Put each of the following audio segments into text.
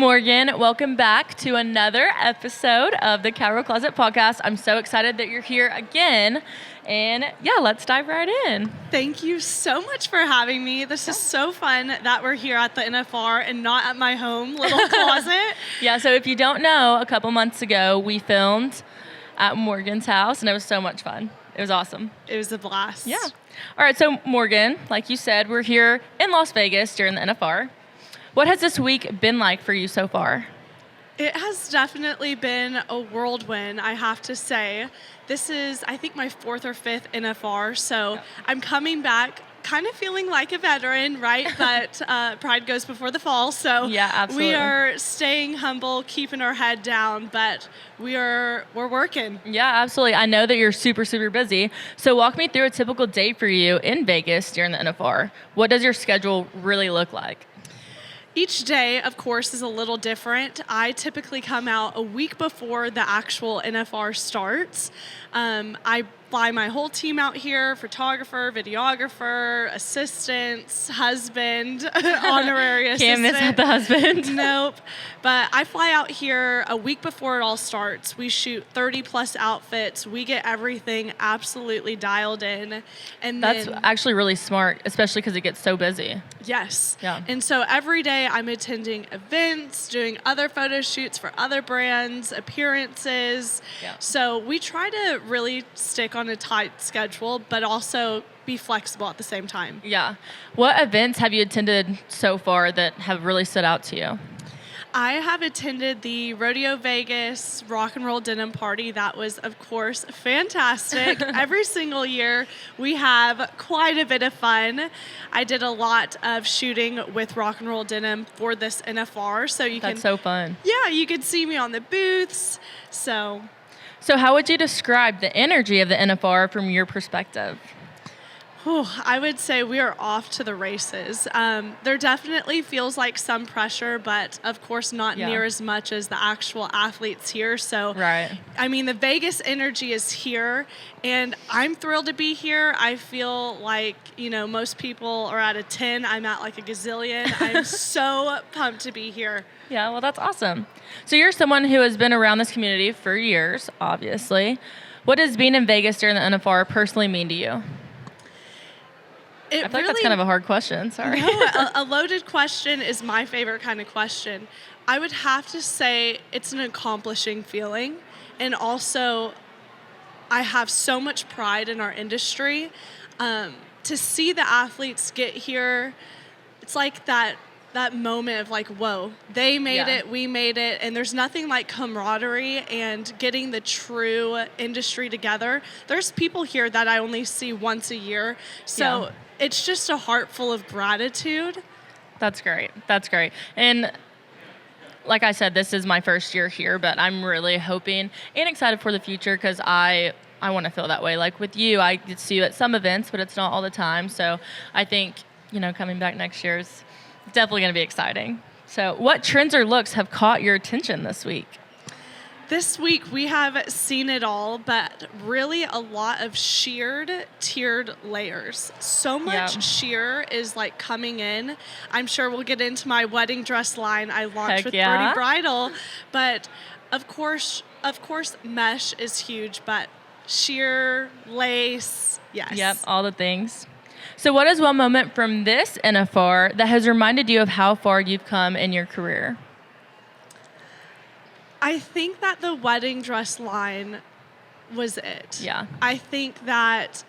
Morgan, welcome back to another episode of the Cowgirl Closet podcast. I'm so excited that you're here again. And yeah, let's dive right in. Thank you so much for having me. This is so fun that we're here at the NFR and not at my home little closet. Yeah, so if you don't know, a couple months ago, we filmed at Morgan's house, and it was so much fun. It was awesome. It was a blast. Yeah. All right, so Morgan, like you said, we're here in Las Vegas during the NFR. What has this week been like for you so far? It has definitely been a whirlwind, I have to say. This is, I think, my fourth or fifth NFR, so I'm coming back kind of feeling like a veteran, right? But pride goes before the fall, so yeah, absolutely. We are staying humble, keeping our head down, but we're working. Yeah, absolutely. I know that you're super, super busy. So walk me through a typical day for you in Vegas during the NFR. What does your schedule really look like? Each day, of course, is a little different. I typically come out a week before the actual NFR starts. I fly my whole team out here, photographer, videographer, assistants, husband, honorary assistant. Can't miss out the husband. Nope. But I fly out here a week before it all starts. We shoot 30 plus outfits. We get everything absolutely dialed in. And that's actually really smart, especially because it gets so busy. Yes. Yeah. And so every day I'm attending events, doing other photo shoots for other brands, appearances. Yeah. So we try to really stick on a tight schedule, but also be flexible at the same time. Yeah. What events have you attended so far that have really stood out to you? I have attended the Rodeo Vegas Rock and Roll Denim Party. That was, of course, fantastic. Every single year, we have quite a bit of fun. I did a lot of shooting with Rock and Roll Denim for this NFR. That's so fun. Yeah, you could see me on the booths. So how would you describe the energy of the NFR from your perspective? I would say we are off to the races. There definitely feels like some pressure, but of course not near as much as the actual athletes here. So, right. I mean, the Vegas energy is here, and I'm thrilled to be here. I feel like, most people are at a 10. I'm at like a gazillion. I'm so pumped to be here. Yeah, well, that's awesome. So you're someone who has been around this community for years, obviously. What does being in Vegas during the NFR personally mean to you? I feel like that's kind of a hard question. Sorry. No, a loaded question is my favorite kind of question. I would have to say it's an accomplishing feeling. And also, I have so much pride in our industry. To see the athletes get here, it's like that moment of like, whoa, they made it, we made it. And there's nothing like camaraderie and getting the true industry together. There's people here that I only see once a year. So it's just a heart full of gratitude. That's great. That's great. And like I said, this is my first year here, but I'm really hoping and excited for the future because I want to feel that way. Like with you, I get to see you at some events, but it's not all the time. So I think, coming back next year is definitely going to be exciting. So what trends or looks have caught your attention this week? This week we have seen it all, but really a lot of tiered layers. So much sheer is like coming in. I'm sure we'll get into my wedding dress line I launched with Birdie Bridal, but of course mesh is huge, but sheer, lace, yes. Yep, all the things. So what is one moment from this NFR that has reminded you of how far you've come in your career? I think that the wedding dress line was it. Yeah. I think that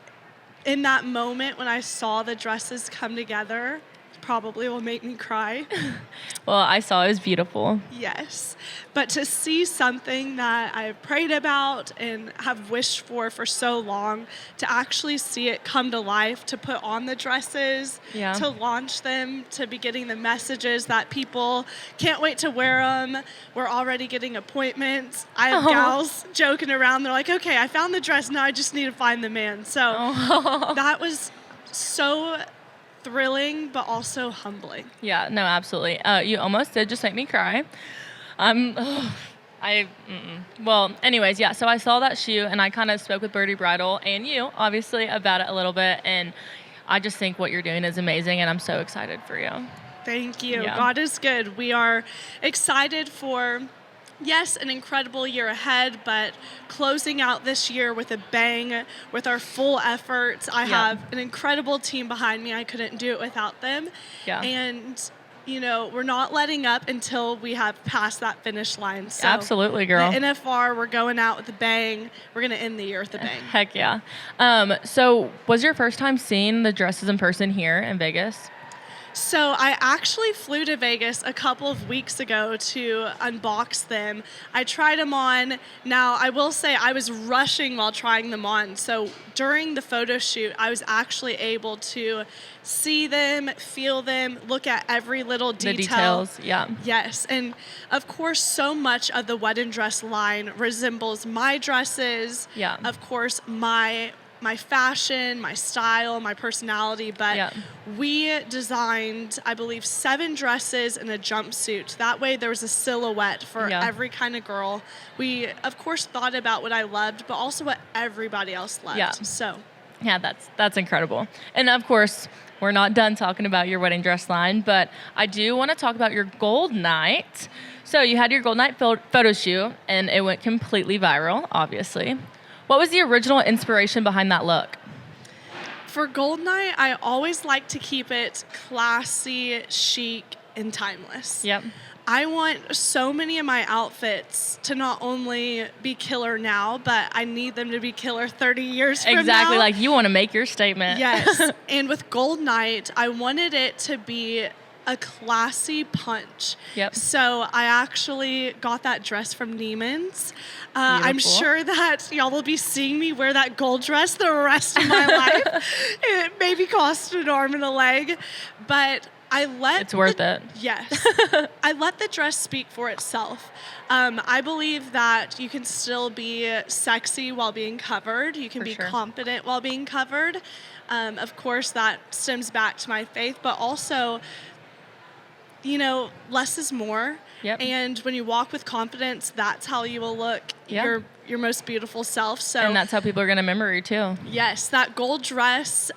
in that moment when I saw the dresses come together, probably will make me cry. Well, I saw it was beautiful. Yes. But to see something that I've prayed about and have wished for so long, to actually see it come to life, to put on the dresses, to launch them, to be getting the messages that people can't wait to wear them. We're already getting appointments. I have gals joking around. They're like, okay, I found the dress. Now I just need to find the man. So that was so thrilling, but also humbling. Yeah, no, absolutely. You almost did just make me cry. Well, anyways, yeah, so I saw that shoe and I kind of spoke with Birdie Bridal and you, obviously, about it a little bit. And I just think what you're doing is amazing and I'm so excited for you. Thank you. Yeah. God is good. We are excited for, yes, an incredible year ahead, but closing out this year with a bang, with our full efforts. I have an incredible team behind me. I couldn't do it without them. Yeah. And, we're not letting up until we have passed that finish line. So Absolutely, girl. The NFR, we're going out with a bang. We're going to end the year with a bang. Heck yeah. So was your first time seeing the dresses in person here in Vegas? So I actually flew to Vegas a couple of weeks ago to unbox them. I tried them on. Now, I will say I was rushing while trying them on. So during the photo shoot, I was actually able to see them, feel them, look at every little detail. The details, yeah. Yes, and of course, so much of the wedding dress line resembles my dresses. Yeah. Of course, my fashion, my style, my personality, but we designed, I believe, 7 dresses and a jumpsuit. That way there was a silhouette for every kind of girl. We, of course, thought about what I loved, but also what everybody else loved. Yeah. So. Yeah, that's incredible. And of course, we're not done talking about your wedding dress line, but I do want to talk about your gold night. So you had your gold night photo shoot, and it went completely viral, obviously. What was the original inspiration behind that look? For gold night, I always like to keep it classy, chic, and timeless. Yep. I want so many of my outfits to not only be killer now, but I need them to be killer 30 years from now. Exactly, like you want to make your statement. Yes, and with gold night, I wanted it to be a classy punch. Yep. So I actually got that dress from Neiman's. I'm sure that y'all will be seeing me wear that gold dress the rest of my life. It maybe cost an arm and a leg, but it's worth it. Yes. I let the dress speak for itself. I believe that you can still be sexy while being covered. You can be confident while being covered. Of course, that stems back to my faith, but also, less is more. Yep. And when you walk with confidence, that's how you will look your most beautiful self. So, and that's how people are going to remember you too. Yes, that gold dress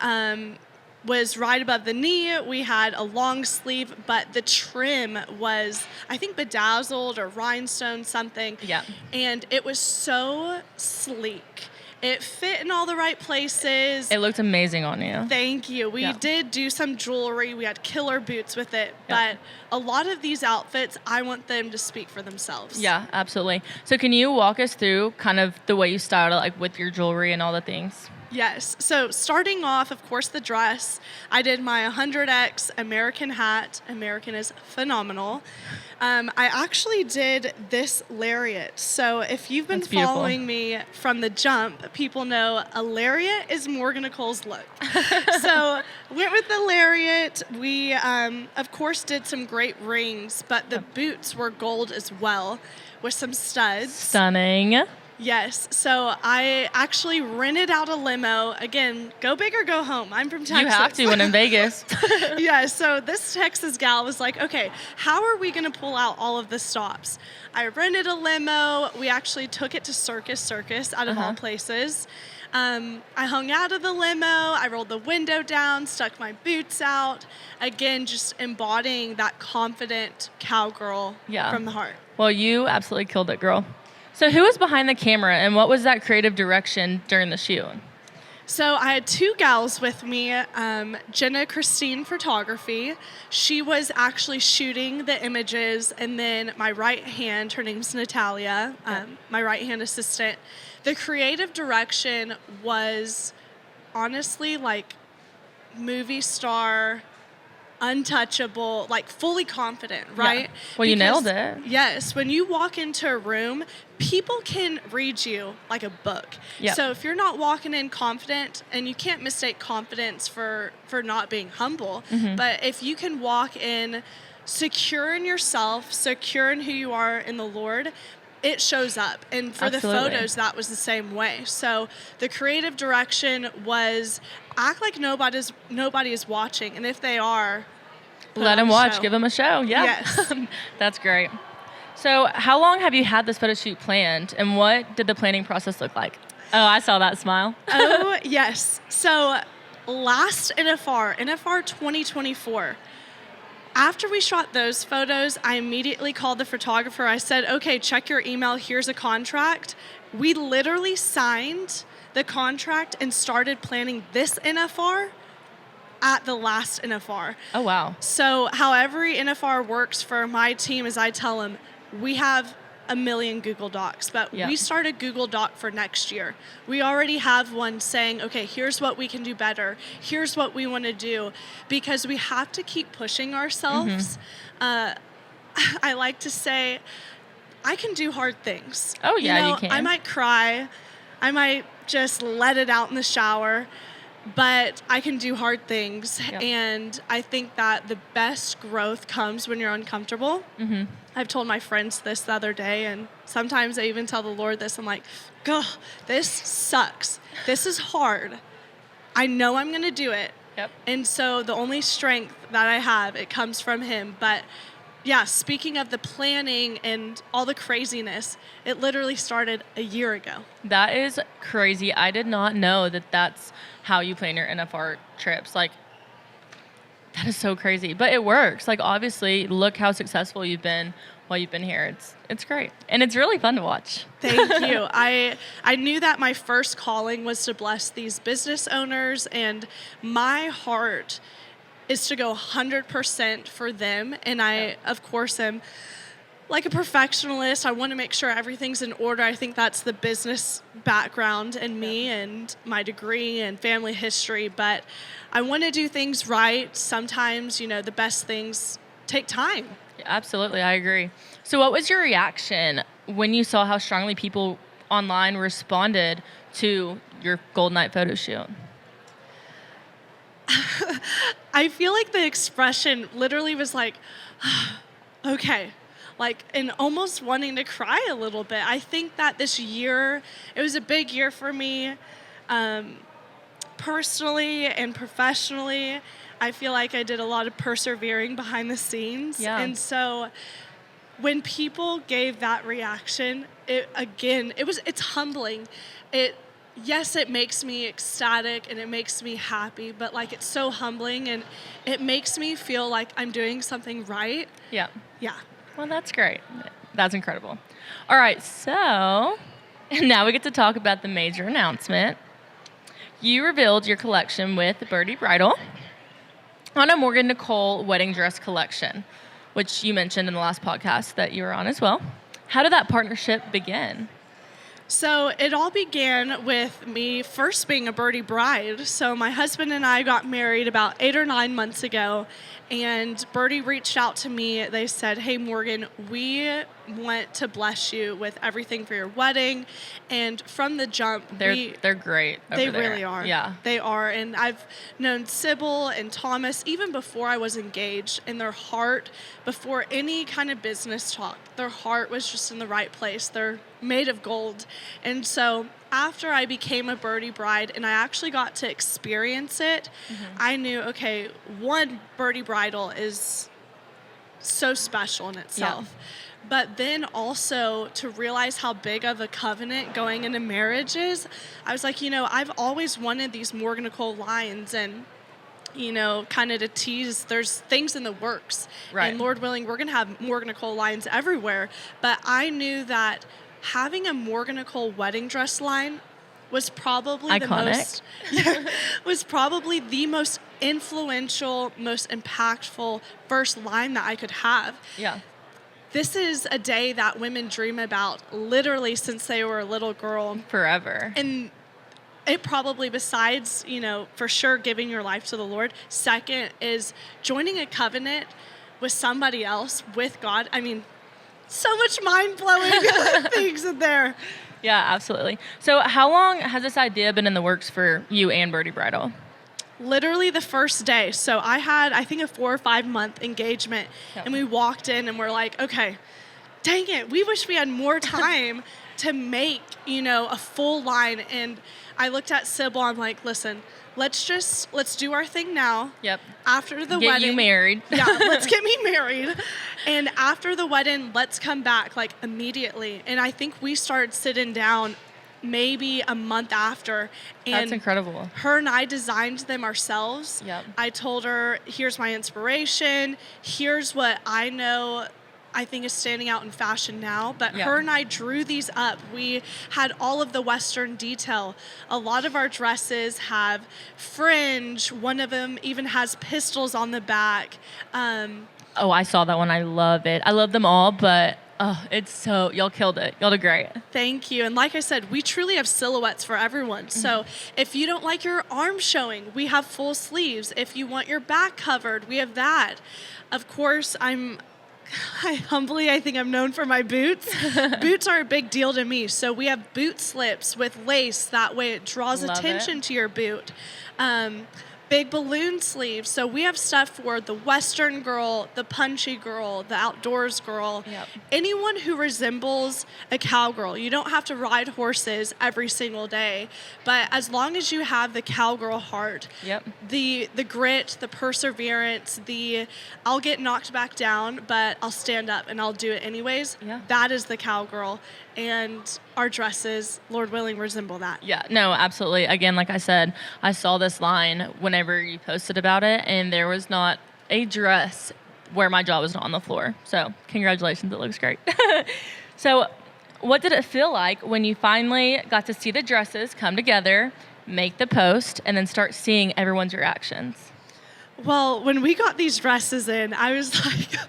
was right above the knee. We had a long sleeve, but the trim was, I think, bedazzled or rhinestone something. Yeah. And it was so sleek. It fit in all the right places. It looked amazing on you. Thank you. We did do some jewelry. We had killer boots with it. But a lot of these outfits, I want them to speak for themselves. Yeah, absolutely. So can you walk us through kind of the way you styled it, like with your jewelry and all the things? Yes. So starting off, of course, the dress. I did my 100X American hat. American is phenomenal. I actually did this lariat. So if you've been following me from the jump, people know a lariat is Morgan Nicole's look. So went with the lariat. We, of course, did some great rings, but the boots were gold as well with some studs. Stunning. Yes. So I actually rented out a limo. Again, go big or go home. I'm from Texas. You have to when in Vegas. Yeah. So this Texas gal was like, okay, how are we going to pull out all of the stops? I rented a limo. We actually took it to Circus out of all places. I hung out of the limo. I rolled the window down, stuck my boots out. Again, just embodying that confident cowgirl from the heart. Well, you absolutely killed it, girl. So who was behind the camera, and what was that creative direction during the shoot? So I had 2 gals with me, Jenna Christine Photography. She was actually shooting the images, and then my right hand, her name's Natalia, my right hand assistant. The creative direction was honestly like movie star, untouchable, like fully confident, right? Yeah. Well, you nailed it. Yes. When you walk into a room, people can read you like a book. Yep. So if you're not walking in confident, and you can't mistake confidence for not being humble, but if you can walk in secure in yourself, secure in who you are in the Lord, it shows up. And for the photos, that was the same way. So the creative direction was act like nobody is watching. And if they are, let them watch. Give them a show. Yeah. Yes. That's great. So how long have you had this photo shoot planned, and what did the planning process look like? Oh, I saw that smile. Oh, yes. So last NFR 2024, After we shot those photos, I immediately called the photographer. I said, okay, check your email. Here's a contract. We literally signed the contract and started planning this NFR at the last NFR. Oh, wow. So how every NFR works for my team is I tell them, we have a million Google Docs, but we started Google Doc for next year. We already have one saying, okay, here's what we can do better. Here's what we want to do, because we have to keep pushing ourselves. I like to say, I can do hard things. Oh, yeah, you can. I might cry. I might just let it out in the shower, but I can do hard things. Yep. And I think that the best growth comes when you're uncomfortable. I've told my friends this the other day, and sometimes I even tell the Lord this. I'm like, God, this sucks. This is hard. I know I'm going to do it. Yep. And so the only strength that I have, it comes from Him. But yeah, speaking of the planning and all the craziness, it literally started a year ago. That is crazy. I did not know that that's how you plan your NFR trips. Like, that is so crazy. But it works. Like, obviously, look how successful you've been while you've been here. It's great. And it's really fun to watch. Thank you. I knew that my first calling was to bless these business owners, and my heart is to go 100% for them. And I, of course, am like a perfectionist. I want to make sure everything's in order. I think that's the business background in me and my degree and family history. But I want to do things right. Sometimes, the best things take time. Yeah, absolutely. I agree. So what was your reaction when you saw how strongly people online responded to your Gold Night photo shoot? I feel like the expression literally was like, okay, like, and almost wanting to cry a little bit. I think that this year, it was a big year for me, personally and professionally. I feel like I did a lot of persevering behind the scenes. Yeah. And so when people gave that reaction, it's humbling. Yes, it makes me ecstatic and it makes me happy, but like, it's so humbling and it makes me feel like I'm doing something right. Yeah. Yeah. Well, that's great. That's incredible. All right, so now we get to talk about the major announcement. You revealed your collection with Birdie Bridal on a Morgan Nicole wedding dress collection, which you mentioned in the last podcast that you were on as well. How did that partnership begin? So it all began with me first being a Birdie bride. So my husband and I got married about 8 or 9 months ago, and Birdie reached out to me. They said, hey, Morgan, we want to bless you with everything for your wedding. And from the jump, they're great over They there. really are. Yeah. They are. And I've known Sybil and Thomas even before I was engaged, and their heart, before any kind of business talk, their heart was just in the right place. They're made of gold. And so after I became a Birdie bride and I actually got to experience it, I knew, okay, one, Birdie Bridal is so special in itself. Yeah. But then also to realize how big of a covenant going into marriage is, I was like, I've always wanted these Morgan Nicole lines, and kind of to tease, there's things in the works. Right. And Lord willing, we're going to have Morgan Nicole lines everywhere. But I knew that having a Morgan Nicole wedding dress line was probably iconic. the most influential, most impactful first line that I could have. Yeah. This is a day that women dream about literally since they were a little girl. Forever. And it probably, besides, for sure giving your life to the Lord, second is joining a covenant with somebody else, with God. I mean, so much mind-blowing things in there. Yeah, absolutely. So how long has this idea been in the works for you and Birdie Bridal? Literally the first day. So I had, I think, a 4 or 5 month engagement, and we walked in and we're like, okay, dang it, we wish we had more time to make, a full line. And I looked at Sybil, I'm like, listen, let's do our thing now. Yep. After the get wedding. Get you married. Yeah, let's get me married. And after the wedding, let's come back, like, immediately. And I think we started sitting down maybe a month after. And That's incredible. her and I designed them ourselves. Yep. I told her, here's my inspiration. Here's what I know I think is standing out in fashion now. But Yep. her and I drew these up. We had all of the Western detail. A lot of our dresses have fringe. One of them even has pistols on the back. Oh, I saw that one. I love it. I love them all, but it's so, y'all killed it. Y'all did great. Thank you. And like I said, we truly have silhouettes for everyone. So if you don't like your arms showing, we have full sleeves. If you want your back covered, we have that. Of course, I think I'm known for my boots. Boots are a big deal to me. So we have boot slips with lace. That way it draws Love attention it. to your boot. Big balloon sleeves. So we have stuff for the Western girl, the punchy girl, the outdoors girl, Yep. anyone who resembles a cowgirl. You don't have to ride horses every single day, but as long as you have the cowgirl heart, Yep. the grit, the perseverance, I'll get knocked back down, but I'll stand up and I'll do it anyways. Yeah. That is the cowgirl, and our dresses, Lord willing, resemble that. Yeah, no, absolutely. Again, like I said, I saw this line whenever you posted about it, and there was not a dress where my jaw was not on the floor. So congratulations, it looks great. So what did it feel like when you finally got to see the dresses come together, make the post, and then start seeing everyone's reactions? Well, when we got these dresses in, I was like,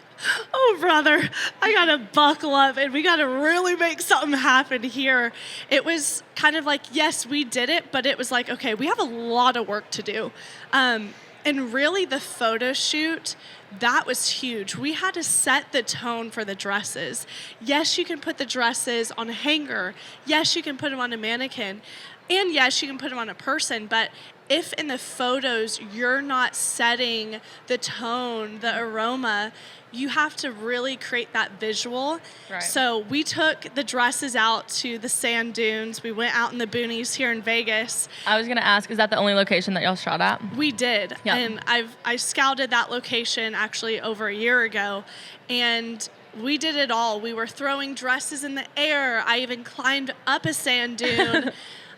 oh, brother, I got to buckle up and we got to really make something happen here. It was kind of like, yes, we did it, but it was like, okay, we have a lot of work to do. And really the photo shoot, that was huge. We had to set the tone for the dresses. Yes, you can put the dresses on a hanger. Yes, you can put them on a mannequin. And yes, you can put them on a person, but if in the photos you're not setting the tone, the aroma, you have to really create that visual. Right. So we took the dresses out to the sand dunes. We went out in the boonies here in Vegas. I was going to ask, is that the only location that y'all shot at? We did. Yeah. And I scouted that location actually over a year ago, and we did it all. We were throwing dresses in the air. I even climbed up a sand dune.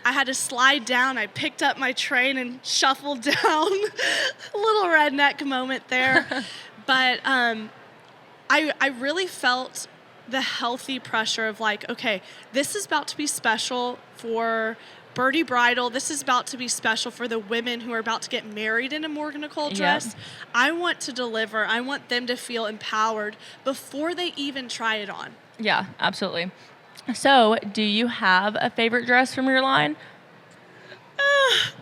I had to slide down. I picked up my train and shuffled down. A little redneck moment there. But I really felt the healthy pressure of like, okay, this is about to be special for Birdie Bridal. This is about to be special for the women who are about to get married in a Morgan Nicole dress. Yep. I want to deliver. I want them to feel empowered before they even try it on. Yeah, absolutely. So, do you have a favorite dress from your line?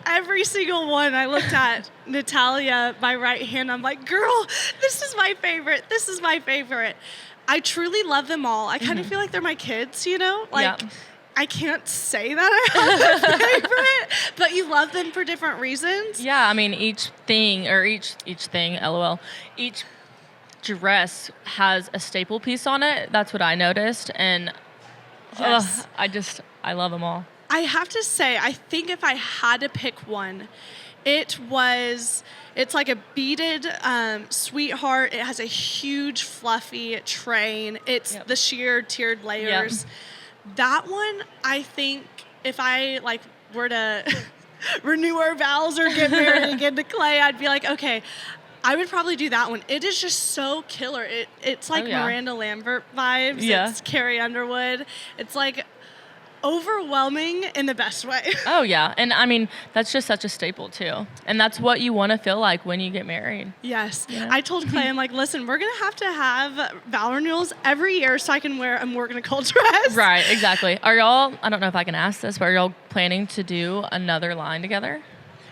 Every single one. I looked at Natalia, my right hand. I'm like, girl, this is my favorite. This is my favorite. I truly love them all. I kind of feel like they're my kids, you know? Like, Yeah. I can't say that I have a favorite, but you love them for different reasons. Yeah, I mean, each thing, LOL, each dress has a staple piece on it. That's what I noticed. And Yes. I love them all. I have to say, I think if I had to pick one, it's like a beaded sweetheart. It has a huge fluffy train. It's Yep. the sheer tiered layers. That one, I think if I were to renew our vows or get married again to Clay, I'd be like, okay, I would probably do that one. It is just so killer. It's like yeah. Miranda Lambert vibes. Yeah. It's Carrie Underwood. It's like overwhelming in the best way. Oh, yeah. And I mean, that's just such a staple, too. And that's what you want to feel like when you get married. Yes. Yeah. I told Clay, I'm like, listen, we're going to have vow renewals every year so I can wear a Morgan Nicole dress. Right, exactly. Are y'all, I don't know if I can ask this, but are y'all planning to do another line together?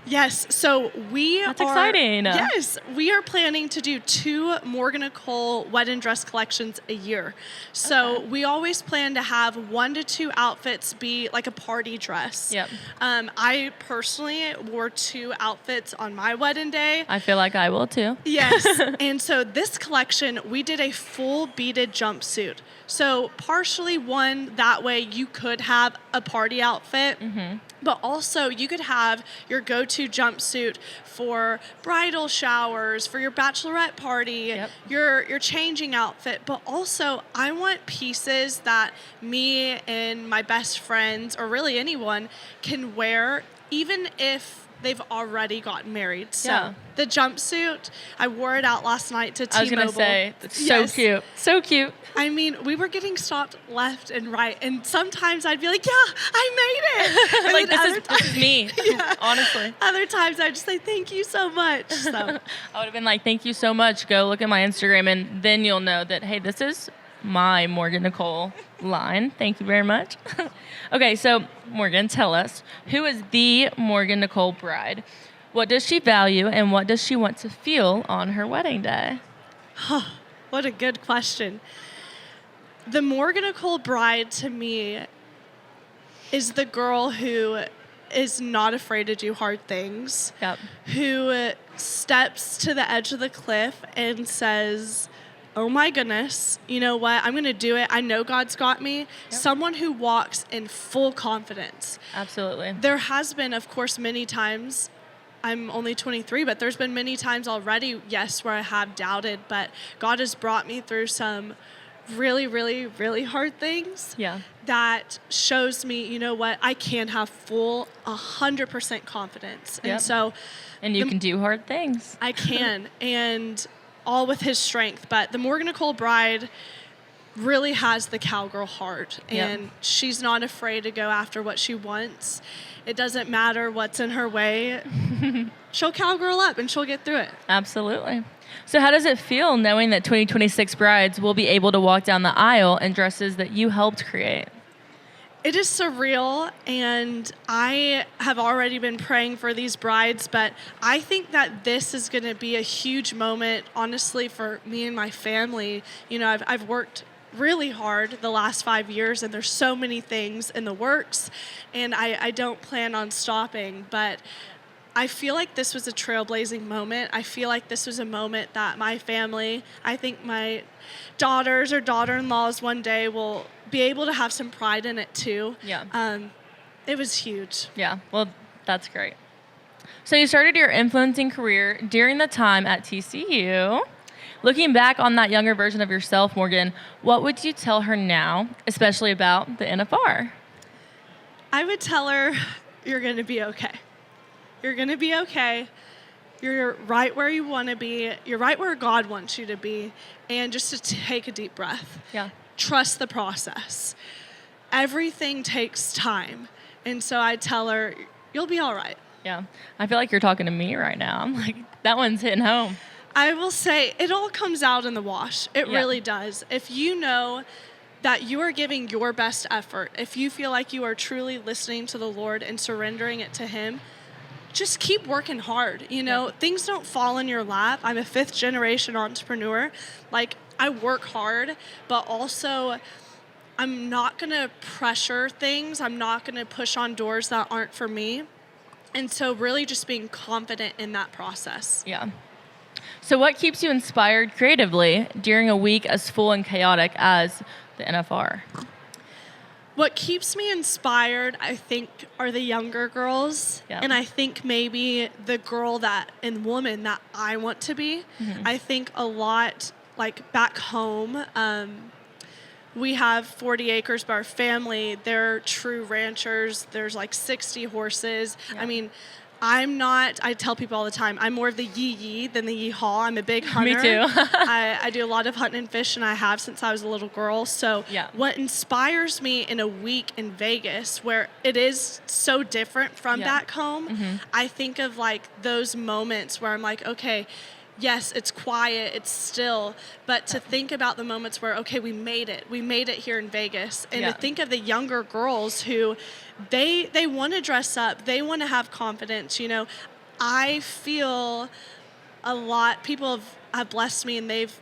Yes. So That's exciting. Yes. We are planning to do 2 Morgan Nicole wedding dress collections a year. So we always plan to have 1 to 2 outfits be like a party dress. Yep. I personally wore 2 outfits on my wedding day. I feel like I will, too. Yes. And so this collection, we did a full beaded jumpsuit. So partially, one, that way you could have a party outfit, but also you could have your go-to jumpsuit for bridal showers, for your bachelorette party, your changing outfit. But also, I want pieces that me and my best friends, or really anyone, can wear, even if they've already gotten married. So the jumpsuit, I wore it out last night to T-Mobile. I was going to say, it's so cute. So cute. I mean, we were getting stopped left and right. And sometimes I'd be like, yeah, I made it. Like, this is me, honestly. Other times I'd just say, thank you so much. So I would have been like, thank you so much. Go look at my Instagram. And then you'll know that, hey, this is my Morgan Nicole line. Thank you very much. Okay, so Morgan, tell us, who is the Morgan Nicole bride? What does she value and what does she want to feel on her wedding day? What a good question. The Morgan Nicole bride to me is the girl who is not afraid to do hard things, who steps to the edge of the cliff and says, oh my goodness, you know what? I'm going to do it. I know God's got me. Someone who walks in full confidence. Absolutely. There has been, of course, many times, I'm only 23, but there's been many times already, yes, where I have doubted, but God has brought me through some really, really, really hard things that shows me, you know what? I can have full 100% confidence. And so... And you can do hard things. I can. And... all with his strength. But the Morgan Nicole bride really has the cowgirl heart, and she's not afraid to go after what she wants. It doesn't matter what's in her way. She'll cowgirl up and she'll get through it. Absolutely. So how does it feel knowing that 2026 brides will be able to walk down the aisle in dresses that you helped create? It is surreal, and I have already been praying for these brides, but I think that this is going to be a huge moment, honestly, for me and my family. You know, I've worked really hard the last 5 years, and there's so many things in the works, and I don't plan on stopping, but I feel like this was a trailblazing moment. I feel like this was a moment that my family, I think my daughters or daughter-in-laws one day will be able to have some pride in it too. It was huge. Yeah, well, that's great. So you started your influencing career during the time at TCU. Looking back on that younger version of yourself, Morgan, what would you tell her now, especially about the NFR? I would tell her, you're going to be okay. You're going to be okay. You're right where you want to be. You're right where God wants you to be. And just to take a deep breath. Trust the process. Everything takes time. And so I tell her, you'll be all right. Yeah. I feel like you're talking to me right now. I'm like, that one's hitting home. I will say, it all comes out in the wash. It really does. If you know that you are giving your best effort, if you feel like you are truly listening to the Lord and surrendering it to Him, just keep working hard. You know, things don't fall in your lap. I'm a 5th generation entrepreneur. Like, I work hard, but also I'm not going to pressure things. I'm not going to push on doors that aren't for me. And so really just being confident in that process. Yeah. So what keeps you inspired creatively during a week as full and chaotic as the NFR? What keeps me inspired, I think, are the younger girls. And I think maybe the girl that and woman that I want to be. I think a lot, like back home, we have 40 acres, but our family, they're true ranchers. There's like 60 horses. I mean, I tell people all the time, I'm more of the yee-yee than the yee-haw. I'm a big hunter. Me too. I do a lot of hunting and fishing, and I have since I was a little girl. So what inspires me in a week in Vegas, where it is so different from back home, I think of like those moments where I'm like, okay, yes, it's quiet, it's still, but to think about the moments where, okay, we made it here in Vegas, and to think of the younger girls who they want to dress up, they want to have confidence. You know, I feel a lot, people have blessed me, and they've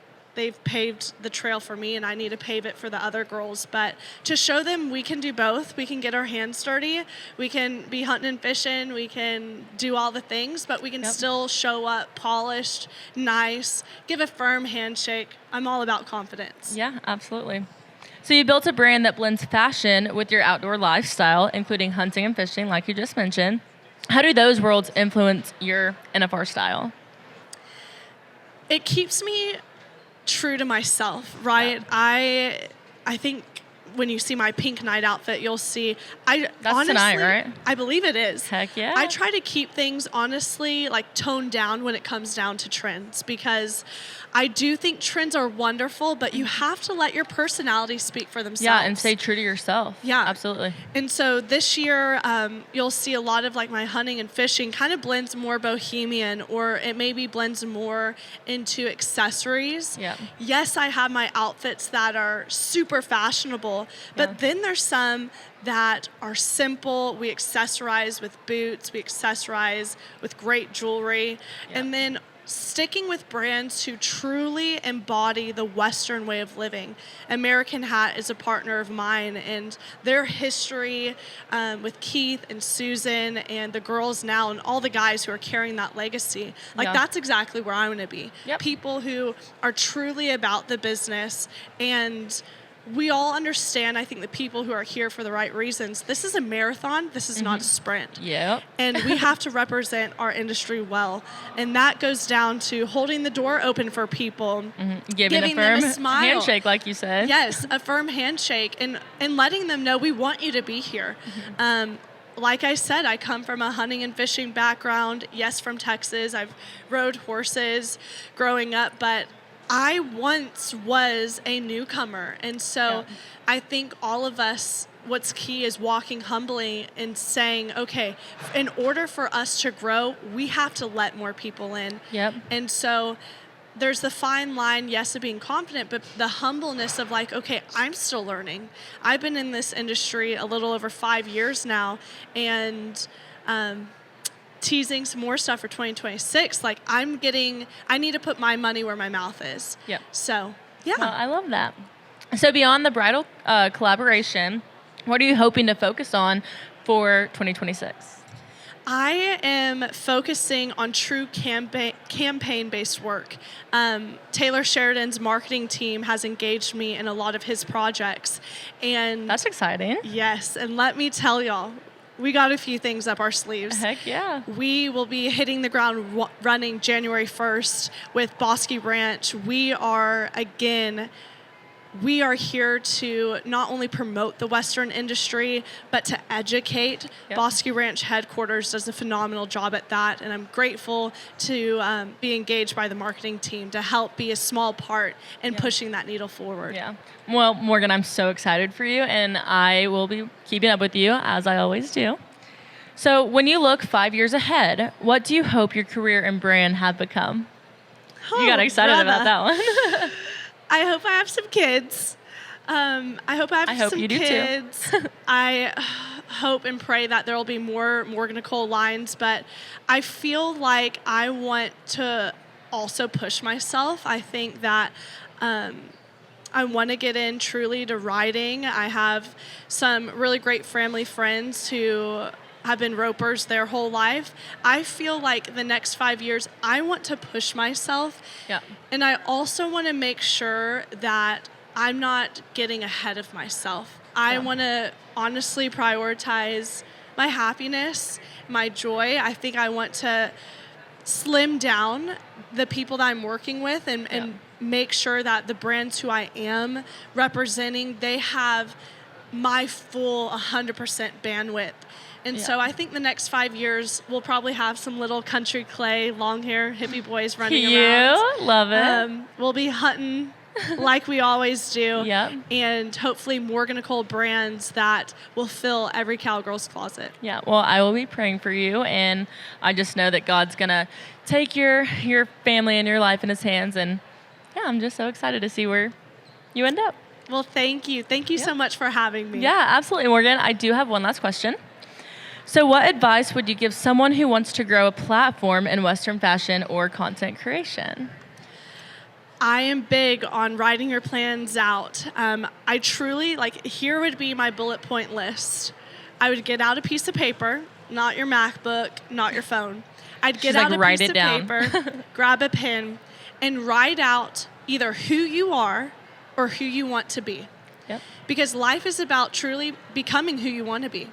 paved the trail for me, and I need to pave it for the other girls. But to show them we can do both, we can get our hands dirty, we can be hunting and fishing, we can do all the things, but we can still show up polished, nice, give a firm handshake. I'm all about confidence. Yeah, absolutely. So you built a brand that blends fashion with your outdoor lifestyle, including hunting and fishing, like you just mentioned. How do those worlds influence your NFR style? It keeps me true to myself, right? Yeah. I think when you see my pink night outfit, you'll see That's honestly, tonight, right? I believe it is. Heck yeah. I try to keep things honestly like toned down when it comes down to trends, because I do think trends are wonderful, but you have to let your personality speak for themselves. Yeah, and stay true to yourself. Yeah, absolutely. And so this year, you'll see a lot of like my hunting and fishing kind of blends more bohemian, or it maybe blends more into accessories. Yeah. Yes, I have my outfits that are super fashionable, but then there's some that are simple. We accessorize with boots, we accessorize with great jewelry, and then sticking with brands who truly embody the Western way of living. American Hat is a partner of mine, and their history with Keith and Susan and the girls now and all the guys who are carrying that legacy, that's exactly where I want to be. Yep. People who are truly about the business, and we all understand, I think, the people who are here for the right reasons. This is a marathon. This is not a sprint. Yep. And we have to represent our industry well. And that goes down to holding the door open for people, giving a firm them a smile. handshake, like you said. Yes, a firm handshake, and letting them know we want you to be here. Like I said, I come from a hunting and fishing background. Yes, from Texas. I've rode horses growing up, but I once was a newcomer, and so I think all of us, what's key is walking humbly and saying, okay, in order for us to grow, we have to let more people in. Yep. And so there's the fine line, yes, of being confident, but the humbleness of like, okay, I'm still learning. I've been in this industry a little over 5 years now, and teasing some more stuff for 2026. Like I need to put my money where my mouth is. Yep. So, yeah. Well, I love that. So beyond the bridal collaboration, what are you hoping to focus on for 2026? I am focusing on true campaign-based work. Taylor Sheridan's marketing team has engaged me in a lot of his projects. And that's exciting. Yes. And let me tell y'all, we got a few things up our sleeves. Heck yeah. We will be hitting the ground running January 1st with Bosque Ranch. We are here to not only promote the Western industry, but to educate. Yep. Bosque Ranch headquarters does a phenomenal job at that, and I'm grateful to be engaged by the marketing team to help be a small part in pushing that needle forward. Yeah. Well, Morgan, I'm so excited for you, and I will be keeping up with you, as I always do. So when you look 5 years ahead, what do you hope your career and brand have become? You got excited about that one. I hope I have some kids. I hope some you do kids. Too. I hope and pray that there will be more Morgan Nicole lines, but I feel like I want to also push myself. I think that I want to get in truly to riding. I have some really great family friends who have been ropers their whole life. I feel like the next 5 years, I want to push myself. Yeah. And I also want to make sure that I'm not getting ahead of myself. I want to honestly prioritize my happiness, my joy. I think I want to slim down the people that I'm working with and make sure that the brands who I am representing, they have my full 100% bandwidth. And so I think the next 5 years, we'll probably have some little country clay, long hair, hippie boys running around. Love it. We'll be hunting like we always do. Yep. And hopefully Morgan Nicole brands that will fill every cowgirl's closet. Yeah, well, I will be praying for you, and I just know that God's going to take your family and your life in his hands, and I'm just so excited to see where you end up. Well, thank you. Thank you so much for having me. Yeah, absolutely, Morgan. I do have one last question. So what advice would you give someone who wants to grow a platform in Western fashion or content creation? I am big on writing your plans out. I truly, here would be my bullet point list. I would get out a piece of paper, not your MacBook, not your phone. I'd get out a piece of paper, grab a pen, and write out either who you are or who you want to be. Yep. Because life is about truly becoming who you want to be.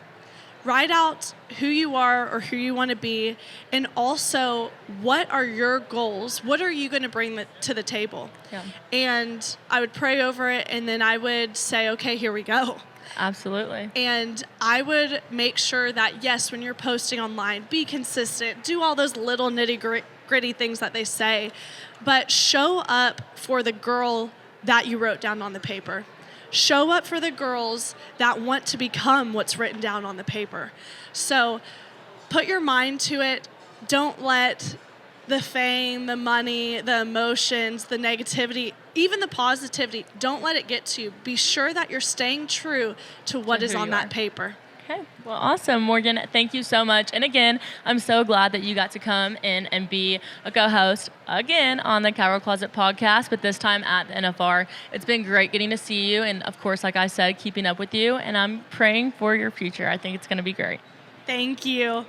Write out who you are or who you want to be, and also what are your goals? What are you going to bring to the table? Yeah. And I would pray over it, and then I would say, okay, here we go. Absolutely. And I would make sure that, yes, when you're posting online, be consistent, do all those little nitty-gritty things that they say, but show up for the girl that you wrote down on the paper. Show up for the girls that want to become what's written down on the paper. So put your mind to it. Don't let the fame, the money, the emotions, the negativity, even the positivity, don't let it get to you. Be sure that you're staying true to what is on that paper. Okay. Well, awesome, Morgan. Thank you so much. And again, I'm so glad that you got to come in and be a co-host again on the Cowgirl Closet podcast, but this time at the NFR. It's been great getting to see you. And of course, like I said, keeping up with you. And I'm praying for your future. I think it's going to be great. Thank you.